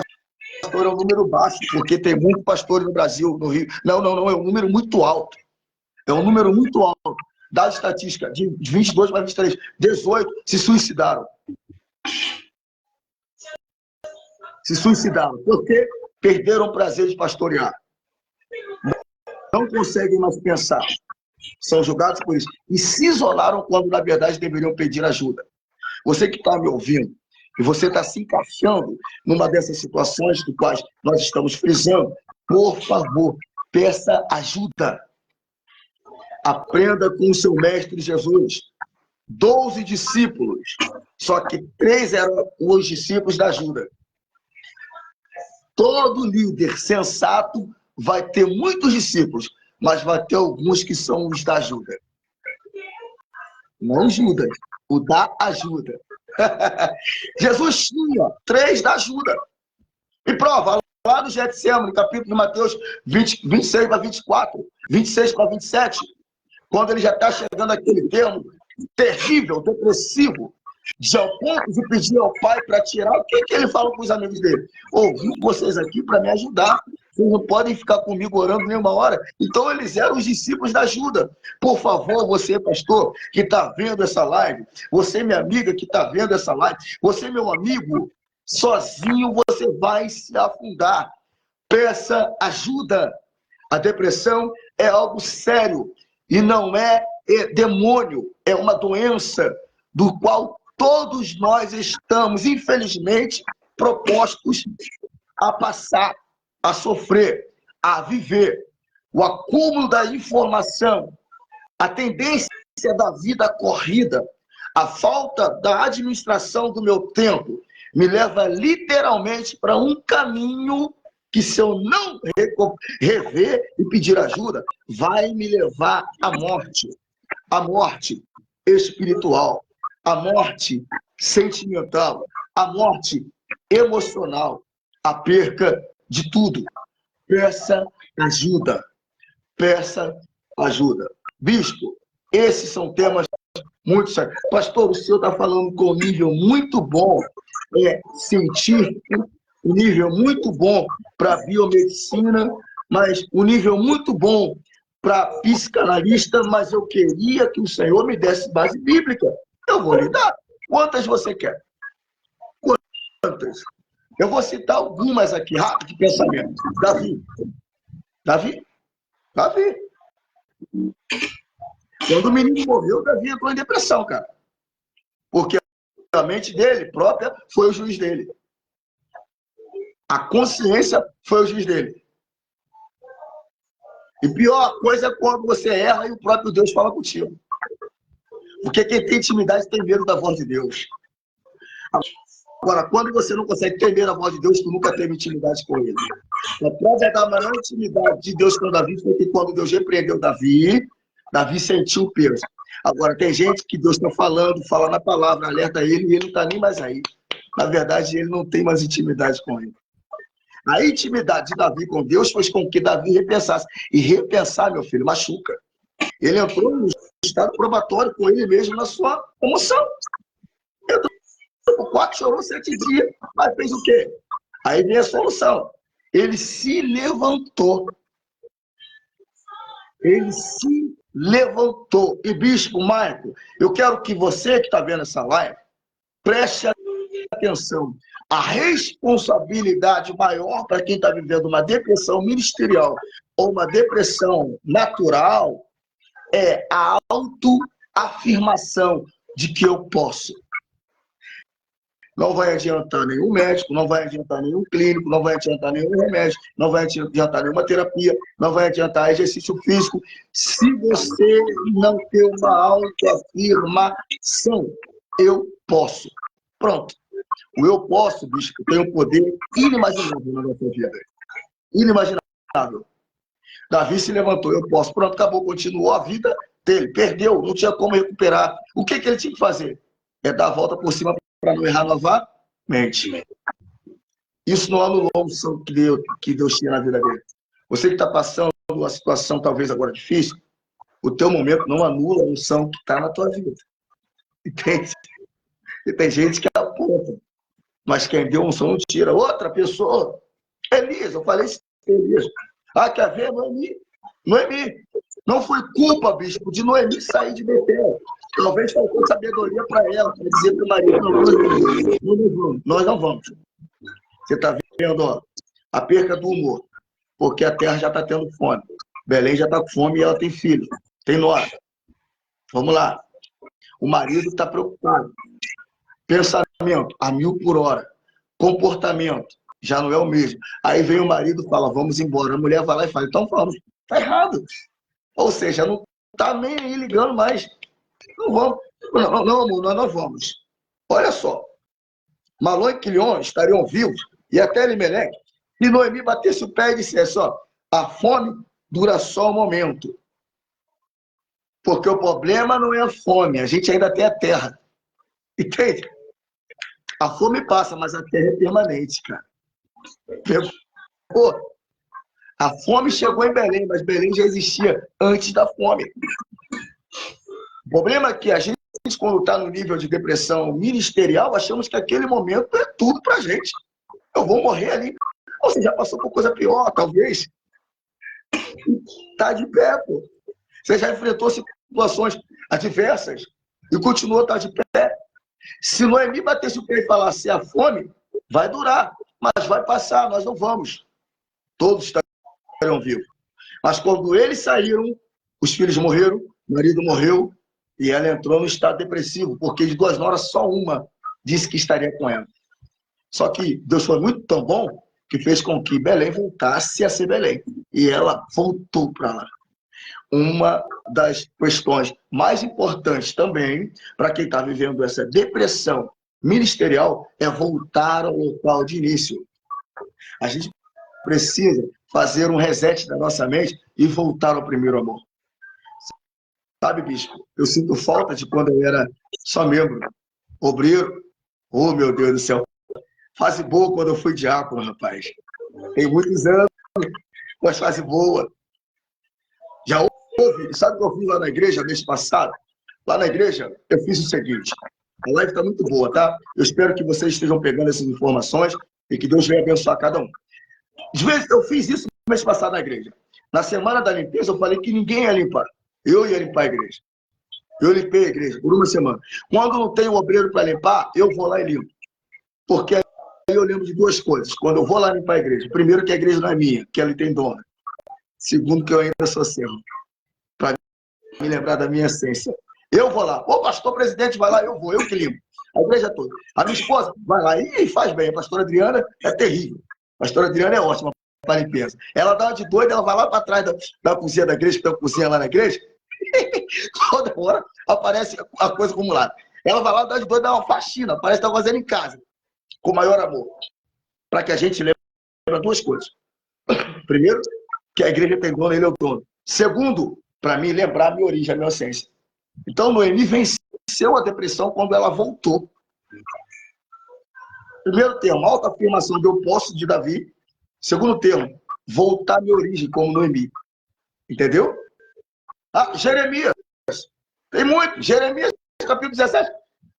pastor é um número baixo, porque tem muitos pastores no Brasil, no Rio. Não, é um número muito alto. É um número muito alto. Da estatística, de 22 para 23, 18 se suicidaram. Se suicidaram, porque perderam o prazer de pastorear. Não conseguem mais pensar. São julgados por isso. E se isolaram quando, na verdade, deveriam pedir ajuda. Você que está me ouvindo, e você está se encaixando numa dessas situações do quais nós estamos frisando, por favor, peça ajuda. Aprenda com o seu mestre Jesus. 12 discípulos, só que 3 eram os discípulos da ajuda. Todo líder sensato vai ter muitos discípulos, mas vai ter alguns que são os da ajuda. Não Judas, o da ajuda. Jesus tinha 3 da ajuda. E prova, lá no Getsemane, no capítulo de Mateus 26 para 24, 26 para 27, quando ele já está chegando àquele termo terrível, depressivo, de ao ponto de pedir ao pai para tirar. O que ele fala com os amigos dele? Ouvi vocês aqui para me ajudar. Vocês não podem ficar comigo orando nenhuma hora. Então, eles eram os discípulos da ajuda. Por favor, você, pastor, que está vendo essa live, você, minha amiga, que está vendo essa live, você, meu amigo, sozinho você vai se afundar. Peça ajuda. A depressão é algo sério e não é demônio, é uma doença do qual todos nós estamos, infelizmente, propostos a passar, a sofrer, a viver. O acúmulo da informação, a tendência da vida corrida, a falta da administração do meu tempo me leva literalmente para um caminho que, se eu não rever e pedir ajuda, vai me levar à morte. A morte espiritual, a morte sentimental, a morte emocional, a perca de tudo. Peça ajuda. Peça ajuda. Bispo, esses são temas muito sérios. Pastor, o senhor está falando com um nível muito bom científico, um nível muito bom para biomedicina, mas um nível muito bom para psicanalista, mas eu queria que o senhor me desse base bíblica. Eu vou lhe dar. Quantas você quer? Quantas? Eu vou citar algumas aqui, rápido de pensamento. Davi. Quando o menino morreu, Davi entrou em depressão, cara. Porque a mente dele própria foi o juiz dele. A consciência foi o juiz dele. E pior coisa é quando você erra e o próprio Deus fala contigo. Porque quem tem intimidade tem medo da voz de Deus. Agora, quando você não consegue ter medo da voz de Deus, tu nunca teve intimidade com ele. A prova da maior intimidade de Deus com Davi foi que quando Deus repreendeu Davi, Davi sentiu o peso. Agora, tem gente que Deus está falando, fala na palavra, alerta ele e ele não está nem mais aí. Na verdade, ele não tem mais intimidade com ele. A intimidade de Davi com Deus fez com que Davi repensasse. E repensar, meu filho, machuca. Ele entrou no estado probatório com ele mesmo na sua emoção. Entrou no quarto, chorou 7 dias, mas fez o quê? Aí vem a solução. Ele se levantou. Ele se levantou. E, Bispo Maico, eu quero que você que está vendo essa live, preste atenção. A responsabilidade maior para quem está vivendo uma depressão ministerial ou uma depressão natural é a autoafirmação de que eu posso. Não vai adiantar nenhum médico, não vai adiantar nenhum clínico, não vai adiantar nenhum remédio, não vai adiantar nenhuma terapia, não vai adiantar exercício físico, se você não ter uma autoafirmação. Eu posso. Pronto. O eu posso, bicho, tem um poder inimaginável na nossa vida. Inimaginável. Davi se levantou, eu posso. Pronto, acabou, continuou a vida dele. Perdeu, não tinha como recuperar. O que ele tinha que fazer? É dar a volta por cima para não errar novamente. Isso não anulou a unção que Deus tinha na vida dele. Você que está passando uma situação talvez agora difícil, o teu momento não anula a unção que está na tua vida. Entende? E tem gente que aponta. Mas quem deu unção não tira. Outra pessoa, Elias, eu falei isso, Elias. Ah, quer ver? Noemi. Não foi culpa, bispo, de Noemi sair de Betel. Talvez faltou sabedoria para ela, para dizer para o marido, nós não vamos. Você está vendo, ó, a perca do humor, porque a terra já está tendo fome. Belém já está com fome e ela tem filho, tem nora. Vamos lá. O marido está preocupado. Pensamento, a 1000 por hora. Comportamento, já não é o mesmo. Aí vem o marido e fala, vamos embora. A mulher vai lá e fala, então vamos. Está errado. Ou seja, não está nem aí ligando mais. Não vamos. Não, amor, nós não vamos. Olha só. Malom e Quilion estariam vivos, e até Elimeleque, e Noemi batesse o pé e dissesse, ó, a fome dura só um momento. Porque o problema não é a fome, a gente ainda tem a terra. Entende? A fome passa, mas a terra é permanente, cara. Pô, a fome chegou em Belém, mas Belém já existia antes da fome. O problema é que a gente quando está no nível de depressão ministerial, achamos que aquele momento é tudo para a gente. Eu vou morrer ali. Ou você já passou por coisa pior, talvez. Está de pé, pô. Você já enfrentou situações adversas e continuou a estar de pé. Se Noemi batesse o pé e falasse a fome, vai durar, mas vai passar, nós não vamos. Todos estarão vivos. Mas quando eles saíram, os filhos morreram, o marido morreu, e ela entrou no estado depressivo, porque de 2 noras, só uma disse que estaria com ela. Só que Deus foi muito tão bom que fez com que Belém voltasse a ser Belém. E ela voltou para lá. Uma das questões mais importantes também, para quem está vivendo essa depressão ministerial, é voltar ao local de início. A gente precisa fazer um reset da nossa mente e voltar ao primeiro amor. Sabe, bispo, eu sinto falta de quando eu era só membro, obreiro. Oh, meu Deus do céu. Fase boa quando eu fui diácono, rapaz. Tem muitos anos, mas fase boa. Já houve, sabe o que eu fiz lá na igreja mês passado? Lá na igreja, eu fiz o seguinte. A live está muito boa, tá? Eu espero que vocês estejam pegando essas informações e que Deus venha abençoar cada um. Às vezes, eu fiz isso mês passado na igreja. Na semana da limpeza, eu falei que ninguém ia limpar. Eu ia limpar a igreja. Eu limpei a igreja por uma semana. Quando não tem obreiro para limpar, eu vou lá e limpo. Porque aí eu lembro de 2 coisas. Quando eu vou lá limpar a igreja, primeiro, que a igreja não é minha, que ela tem dono. Segundo, que eu ainda sou servo. Para me lembrar da minha essência. Eu vou lá. O pastor presidente vai lá, eu vou, eu que limpo. A igreja toda. A minha esposa vai lá e faz bem. A pastora Adriana é terrível. A pastora Adriana é ótima para limpeza. Ela dá uma de doida, ela vai lá para trás da cozinha da igreja, que tem uma cozinha lá na igreja. Toda hora aparece a coisa acumulada. Ela vai lá, dá de doida, dá uma faxina, parece que está fazendo em casa, com o maior amor. Para que a gente lembre 2 coisas. Primeiro, que a igreja tem dono, ele é o dono. Segundo, para mim, lembrar a minha origem, a minha essência. Então, Noemi venceu a depressão quando ela voltou. Primeiro termo, autoafirmação do eu posso de Davi. Segundo termo, voltar à minha origem como Noemi. Entendeu? Ah, Jeremias. Tem muito. Jeremias, capítulo 17.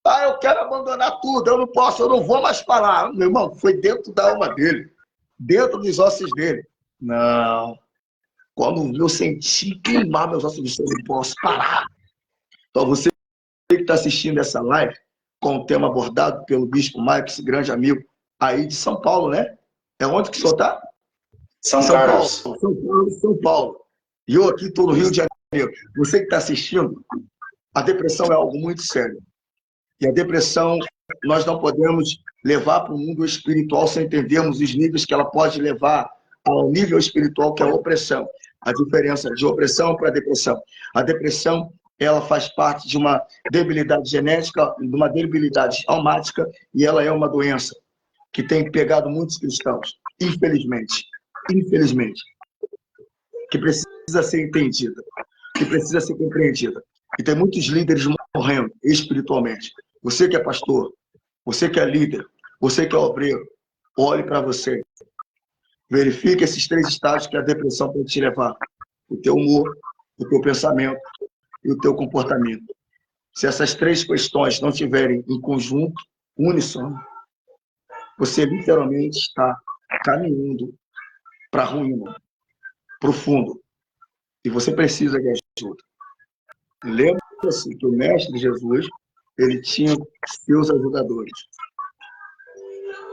Ah, eu quero abandonar tudo, eu não posso, eu não vou mais falar. Meu irmão, foi dentro da alma dele, dentro dos ossos dele. Não. Quando eu senti queimar meus ossos, eu não posso parar. Então, você que está assistindo essa live, com o tema abordado pelo Bispo Mike, esse grande amigo aí de São Paulo, né? É onde que o senhor está? São Carlos. São Paulo. E eu aqui estou no Rio de Janeiro. Você que está assistindo, a depressão é algo muito sério. E a depressão, nós não podemos levar para o mundo espiritual sem entendermos os níveis que ela pode levar ao nível espiritual, que é a opressão. A diferença de opressão para depressão. A depressão, ela faz parte de uma debilidade genética, de uma debilidade almática, e ela é uma doença que tem pegado muitos cristãos, infelizmente. Infelizmente. Que precisa ser entendida, que precisa ser compreendida. E tem muitos líderes morrendo espiritualmente. Você que é pastor, você que é líder, você que é obreiro, olhe para você. Verifique esses 3 estados que a depressão pode te levar. O teu humor, o teu pensamento e o teu comportamento. Se essas 3 questões não estiverem em conjunto, uníssono, você literalmente está caminhando para a ruína, para o fundo. E você precisa de ajuda. Lembra-se que o Mestre Jesus, ele tinha seus ajudadores.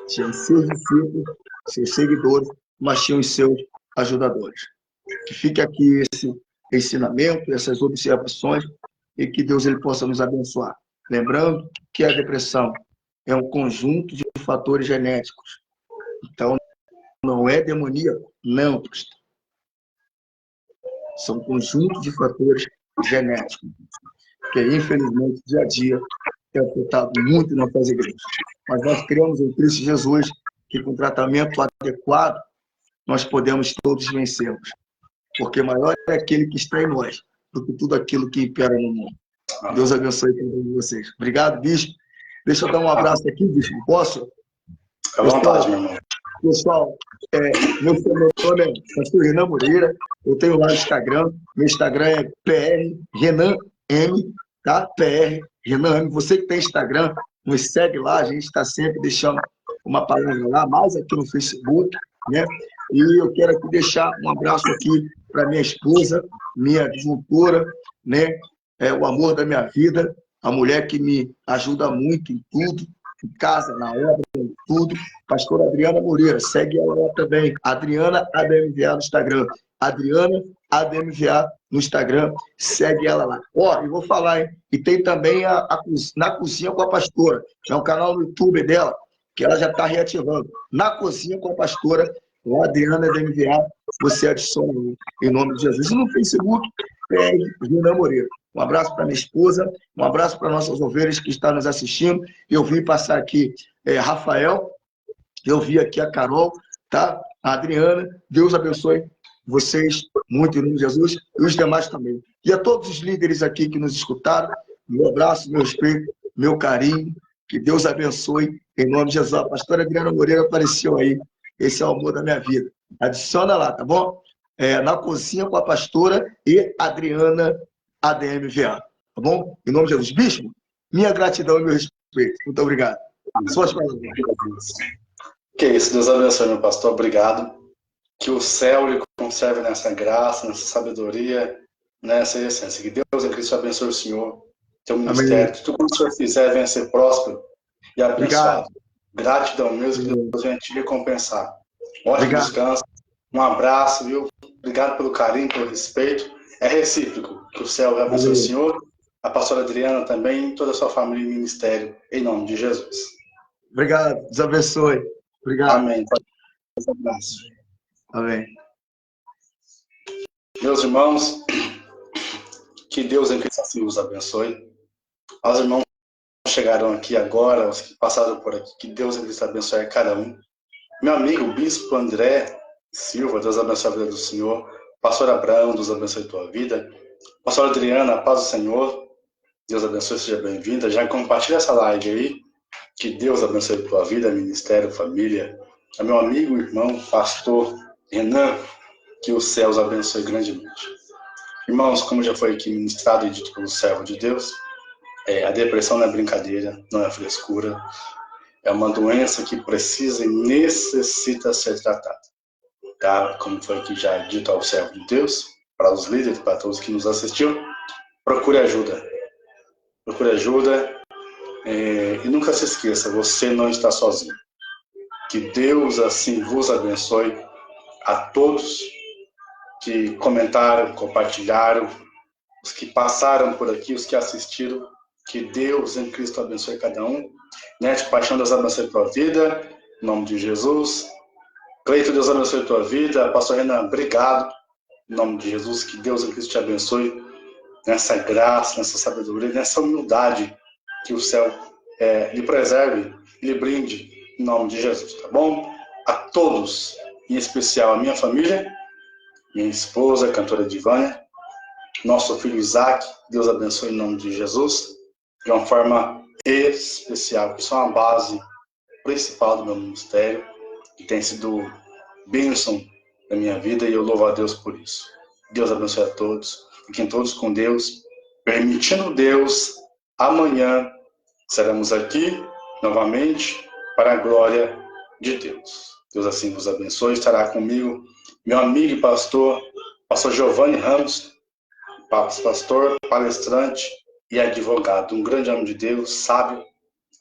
Tinha seus discípulos, seus seguidores, mas tinha os seus ajudadores. Que fique aqui esse ensinamento, essas observações, e que Deus ele possa nos abençoar. Lembrando que a depressão é um conjunto de fatores genéticos. Então, não é demoníaco, não, pastor. São conjuntos de fatores genéticos, que infelizmente, dia a dia, é afetado muito nas nossas igrejas. Mas nós cremos em Cristo Jesus, que com tratamento adequado, nós podemos todos vencê-los. Porque maior é aquele que está em nós, do que tudo aquilo que impera no mundo. Deus abençoe cada um de vocês. Obrigado, bispo. Deixa eu dar um abraço aqui, bispo. Posso? À vontade, meu irmão. Pessoal, meu nome é Pastor Renan Moreira. Eu tenho lá no Instagram. Meu Instagram é PR Renan M. tá? PR, Renan M. Você que tem Instagram, nos segue lá, a gente está sempre deixando uma palavra lá, mais aqui no Facebook, né? E eu quero aqui deixar um abraço aqui para minha esposa, minha disjuntora, né? O amor da minha vida, a mulher que me ajuda muito em tudo, em casa, na obra, em tudo. Pastora Adriana Moreira, segue ela lá também. Adriana ADMVA no Instagram. Adriana ADMVA no Instagram, segue ela lá. Ó, eu vou falar, hein? E tem também Na Cozinha com a Pastora. É um canal no YouTube dela, que ela já está reativando. Na Cozinha com a Pastora, o Adriana ADMVA, você adiciona em nome de Jesus. E no Facebook, Renan Moreira. Um abraço para minha esposa, um abraço para nossas ovelhas que estão nos assistindo. Eu vi passar aqui Rafael, eu vi aqui a Carol, tá? A Adriana. Deus abençoe vocês muito em nome de Jesus e os demais também. E a todos os líderes aqui que nos escutaram, meu abraço, meu respeito, meu carinho. Que Deus abençoe em nome de Jesus. A pastora Adriana Moreira apareceu aí. Esse é o amor da minha vida. Adiciona lá, tá bom? Na Cozinha com a Pastora e Adriana ADMVA, tá bom? Em nome de Jesus. Bispo, minha gratidão e meu respeito. Muito obrigado. Suas palavras. Que isso, Deus abençoe, meu pastor. Obrigado. Que o céu lhe conserve nessa graça, nessa sabedoria, nessa essência. Que Deus em Cristo abençoe o senhor, teu ministério. Que tudo que o senhor fizer venha ser próspero e abençoado. Obrigado. Gratidão mesmo, que Deus venha te recompensar. Ótimo descanso. Um abraço, viu? Obrigado pelo carinho, pelo respeito. É recíproco. Que o céu abençoe o senhor, a pastora Adriana também, toda a sua família e ministério, em nome de Jesus. Obrigado. Deus abençoe. Obrigado. Amém. Um abraço. Amém. Meus irmãos, que Deus em Cristo assim os abençoe. Os irmãos que chegaram aqui agora, os que passaram por aqui, que Deus em Cristo abençoe a cada um. Meu amigo, Bispo André Silva, Deus abençoe a vida do Senhor. Pastor Abraão, Deus abençoe a tua vida. Pastor Adriana, a paz do Senhor. Deus abençoe, seja bem-vinda. Já compartilha essa live aí. Que Deus abençoe a tua vida, ministério, família. A meu amigo, irmão, pastor Renan, que os céus abençoe grandemente. Irmãos, como já foi aqui ministrado e dito pelo servo de Deus, a depressão não é brincadeira, não é frescura. É uma doença que precisa e necessita ser tratada. Tá? Como foi aqui já dito ao servo de Deus, para os líderes, para todos que nos assistiram, procure ajuda. Procure ajuda e nunca se esqueça, você não está sozinho. Que Deus assim vos abençoe a todos que comentaram, compartilharam, os que passaram por aqui, os que assistiram. Que Deus em Cristo abençoe cada um. Nete Paixão, Deus abençoe a tua vida. Em nome de Jesus. Cleito, Deus abençoe a tua vida. Pastor Renan, obrigado. Em nome de Jesus, que Deus em Cristo te abençoe nessa graça, nessa sabedoria, nessa humildade. Que o céu lhe preserve, lhe brinde. Em nome de Jesus, tá bom? A todos, em especial a minha família, minha esposa, a cantora Divânia, nosso filho Isaac, Deus abençoe em nome de Jesus, de uma forma especial, que são a base principal do meu ministério, que tem sido bênção na minha vida, e eu louvo a Deus por isso. Deus abençoe a todos, fiquem todos com Deus, permitindo Deus, amanhã seremos aqui novamente para a glória de Deus. Deus assim nos abençoe, estará comigo meu amigo e pastor Giovanni Ramos, pastor, palestrante e advogado, um grande homem de Deus, sábio,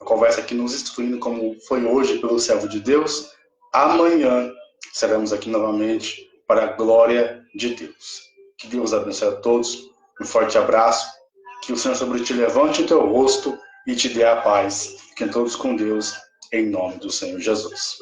a conversa aqui nos instruindo como foi hoje pelo servo de Deus. Amanhã seremos aqui novamente para a glória de Deus. Que Deus abençoe a todos, um forte abraço, que o Senhor sobre ti levante o teu rosto e te dê a paz. Fiquem todos com Deus, em nome do Senhor Jesus.